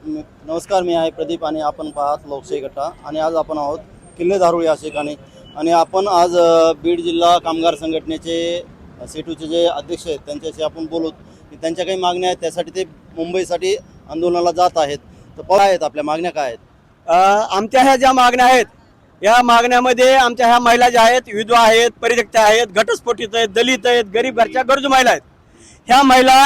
नमस्कार, मी आहे प्रदीप आणि आपण पाहत लोकशाही गट्टा आणि आज आपण आहोत किल्ले धारूळ या ठिकाणी आणि आपण आज बीड जिल्हा कामगार संघटनेचे सेटूचे जे अध्यक्ष आहेत त्यांच्याशी आपण बोलू की त्यांच्या काही मागण्या आहेत, त्यासाठी ते मुंबईसाठी आंदोलनाला जात आहेत. तर काय आहेत आपल्या मागण्या, काय आहेत? आमच्या ह्या ज्या मागण्या आहेत या मागण्यामध्ये आमच्या ह्या महिला ज्या आहेत, विधवा आहेत, परित्यक्त्या आहेत, घटस्फोटित आहेत, दलित आहेत, गरीब घरच्या गरजू महिला आहेत. ह्या महिला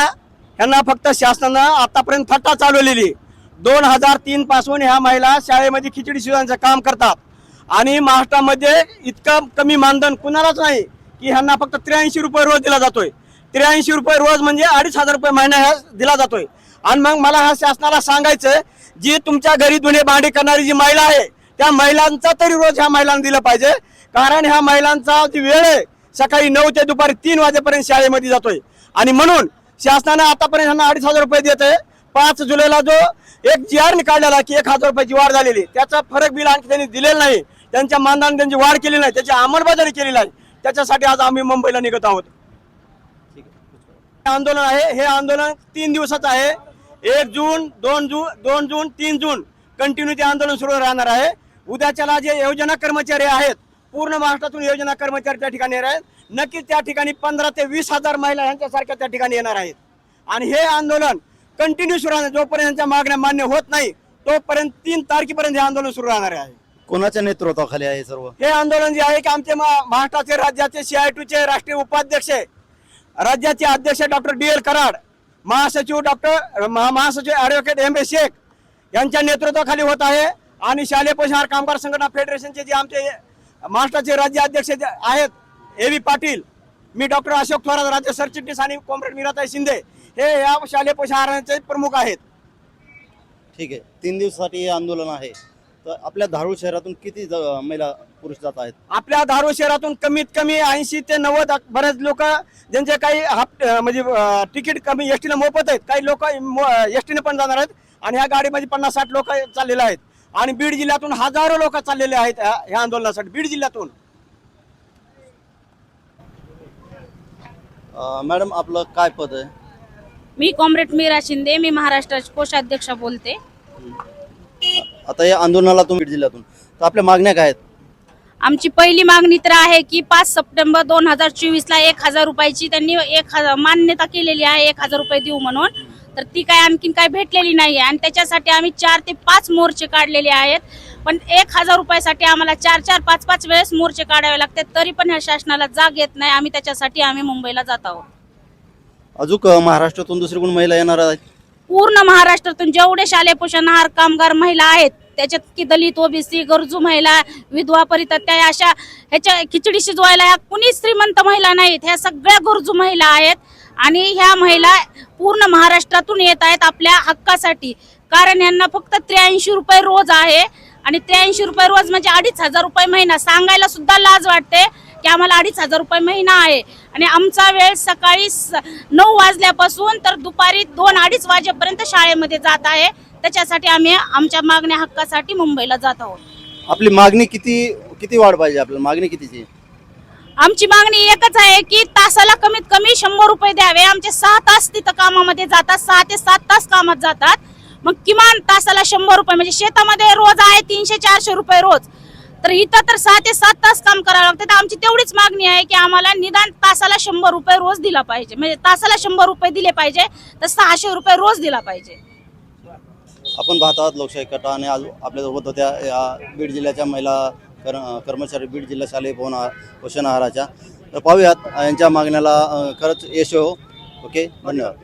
ह्यांना फक्त शासनानं आतापर्यंत फट्टा चालवलेली. 2003 पासून ह्या महिला शाळेमध्ये खिचडी शिजवण्याचं काम करतात आणि महाराष्ट्रामध्ये इतकं कमी मानधन कुणालाच नाही की ह्यांना फक्त 83 रुपये रोज दिला जातोय. 83 रुपये रोज म्हणजे 2,500 रुपये महिना ह्या दिला जातोय. आणि मग मला ह्या शासनाला सांगायचं, जी तुमच्या घरी धुणे भांडी करणारी जी महिला आहे त्या महिलांचा तरी रोज ह्या महिलांना दिलं पाहिजे. कारण ह्या महिलांचा जी वेळ आहे सकाळी 9 ते दुपारी 3 वाजेपर्यंत शाळेमध्ये जातोय आणि म्हणून शासनानं आतापर्यंत ह्यांना 2,500 रुपये देत आहे. 5 जुलैला जो एक GR काढलेला की 1,000 रुपयाची वाढ झालेली, त्याचा फरक बिल आणखी त्यांनी दिलेला नाही. त्यांच्या मानधनाने त्यांची वाढ केली नाही, त्याची अंमलबजावणी केली नाही. त्याच्यासाठी आज आम्ही मुंबईला निघत आहोत. आंदोलन आहे, हे आंदोलन 3 दिवसाचं आहे. 1 जून, 2 जून, 3 जून कंटिन्यू ते आंदोलन सुरू राहणार आहे. उद्याच्याला जे योजना कर्मचारी आहेत, पूर्ण महाराष्ट्रातून योजना कर्मचारी त्या ठिकाणी येणार आहेत. नक्कीच त्या ठिकाणी 15 ते 20,000 महिला यांच्यासारख्या त्या ठिकाणी येणार आहेत आणि हे आंदोलन कंटिन्यू सुरू राहणार. जोपर्यंत यांच्या मागण्या मान्य होत नाही तोपर्यंत 3 तारखेपर्यंत हे आंदोलन सुरू राहणार आहे. कोणाच्या नेतृत्वाखाली आहे सर्व हे आंदोलन जे आहे की आमचे महाराष्ट्राचे राज्याचे CITUचे राष्ट्रीय उपाध्यक्ष, राज्याचे अध्यक्ष डॉक्टर DL कराड, महासचिव महासचिव ॲडव्होकेट MA शेख यांच्या नेतृत्वाखाली होत आहे. आणि शालेय पोषण कामगार संघटना फेडरेशनचे जे आमचे महाराष्ट्राचे राज्य अध्यक्ष आहेत AV पाटील, मी डॉक्टर अशोक थोरात राज्य सरचिटणीस आणि कॉम्रेड मीराताई शिंदे हे या शालेय पोषण आहाराचे प्रमुख आहेत. ठीक आहे, 3 दिवसासाठी हे आंदोलन आहे. तर आपल्या धारूळ शहरातून किती महिला पुरुष जात आहेत? आपल्या धारूळ शहरातून कमीत कमी 80 ते 90 बरेच लोक ज्यांचे काही म्हणजे तिकीट कमी एसटीला मोफत आहेत, काही लोक एसटीने पण जाणार आहेत आणि ह्या गाडीमध्ये 50-60 लोक चाललेले आहेत. आणि बीड जिल्ह्यातून हजारो लोक चाललेले आहेत ह्या आंदोलनासाठी. बीड जिल्ह्यातून मॅडम आपलं काय पद आहे? मी कॉम्रेड मीरा शिंदे, मी महाराष्ट्राचे कोषाध्यक्ष बोलते. आता या आंदोलनाला तुम्ही बीड जिल्ह्यातून, तर आपल्या मागण्या काय आहेत? आमची पहिली मागणी तर आहे की 5 सप्टेंबर 2024 ला 1,000 रुपयाची त्यांनी मान्यता केलेली आहे, 1,000 रुपये देऊ म्हणून. तर ती काय आणखीन काय भेटलेली नाही आणि त्याच्यासाठी आम्ही 4 ते 5 मोर्चे काढलेले आहेत. पण 1,000 रुपयासाठी आम्हाला 4-4, 5-5 वेळेस मोर्चे काढावे लागतात, तरी पण ह्या शासनाला जाग येत नाही. आम्ही मुंबईला जात आहोत. अजून महाराष्ट्रातून दुसरी कोण महिला येणार आहेत? पूर्ण महाराष्ट्रातून जेवढे शालेय पोषण आहार कामगार महिला आहेत, त्याच्यात की दलित, OBC, गरजू महिला, विधवा, परित्यक्त्या, अशा ह्याच्या खिचडी शिजवायला ह्या कुणी श्रीमंत महिला नाहीत, ह्या सगळ्या गरजू महिला आहेत. आणि ह्या महिला पूर्ण महाराष्ट्रातून येत आहेत आपल्या हक्कासाठी. कारण यांना फक्त 83 रुपये रोज आहे आणि 83 रुपये रोज म्हणजे 2,500 रुपये महिना. सांगायला सुद्धा लाज वाटते की आम्हाला 2,500 रुपये महिना आहे आणि आमचा वेळ सकाळी 9 वाजल्यापासून तर दुपारी 2-2:30 वाजेपर्यंत शाळेमध्ये जात आहे. त्याच्यासाठी आम्ही आमच्या मागण्या हक्कासाठी मुंबईला जात आहोत. आपली मागणी किती वाढ पाहिजे? आपल्याला मागणी कितीची? आमची मागणी एकच आहे की तासाला कमीत कमी 100 रुपये द्यावे. आमचे 6 तास तिथं कामामध्ये जातात, 6 ते 7 तास कामात जातात. मग किमान तासाला 100 रुपये म्हणजे शेतामध्ये रोज आहे 300-400 रुपये रोज, तर इथं तर 6 ते 7 तास काम करावं लागतं. तर आमची तेवढीच मागणी आहे की आम्हाला निदान तासाला 100 रुपये रोज दिला पाहिजे. म्हणजे तासाला 100 रुपये दिले पाहिजे तर 600 रुपये रोज दिला पाहिजे. आपण पाहत आहात लोकशाही गट्टा आणि आज आपल्यासोबत होत्या या बीड जिल्ह्याच्या महिला कर्मचारी, बीड जिल्हा शालेय पोषण आहाराच्या. तर पाहूयात यांच्या मागण्याला खरंच यश हो. ओके, धन्यवाद.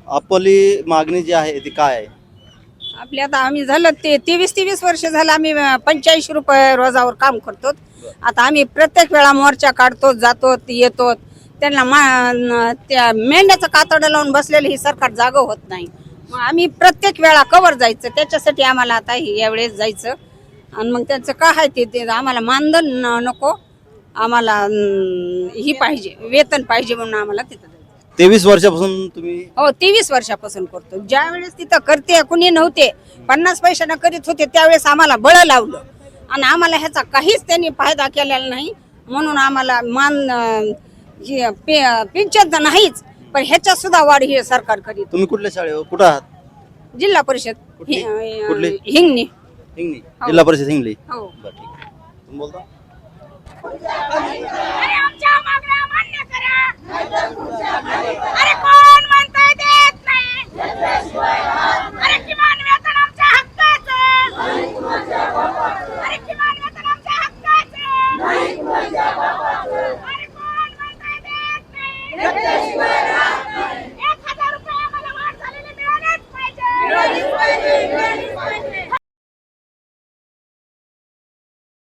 आपली मागणी जी आहे ती काय आहे? आपल्या आता आम्ही झालं ते 23 वर्ष झालं आम्ही 85 रुपये रोजावर काम करतो. आता आम्ही प्रत्येक वेळा मोर्चा काढतो, जातो, येतो. त्यांना त्या मेंढ्याचं कातडं लावून बसलेलं ही सरकार जागं होत नाही. मग आम्ही प्रत्येक वेळा कवर जायचं, त्याच्यासाठी आम्हाला आता यावेळेस जायचं. आणि मग त्यांचं काय आहे ते आम्हाला मानधन नको, आम्हाला ही पाहिजे, वेतन पाहिजे म्हणून आम्हाला तिथं जायचं. 23 वर्षापासून तुम्ही? हो, 23 वर्षापासून करतो. ज्या वेळेस तिथं करते कुणी नव्हते, 50 पैशानं करीत होते, त्यावेळेस आम्हाला बळ लावलं आणि आम्हाला ह्याचा काहीच त्यांनी फायदा केलेला नाही. म्हणून आम्हाला पेन्शन तर नाहीच, पण ह्याच्यात सुद्धा वाढ हे सरकार करीत. तुम्ही कुठल्या शाळेवर कुठं आहात? जिल्हा परिषद कुठली? कुठली? हिंगणी हिंगणी जिल्हा परिषद हिंगली हो बरं ठीक आहे. तुम्ही बोलता अरे आमच्या मागण्या मान्य करा. अरे कोण म्हणतं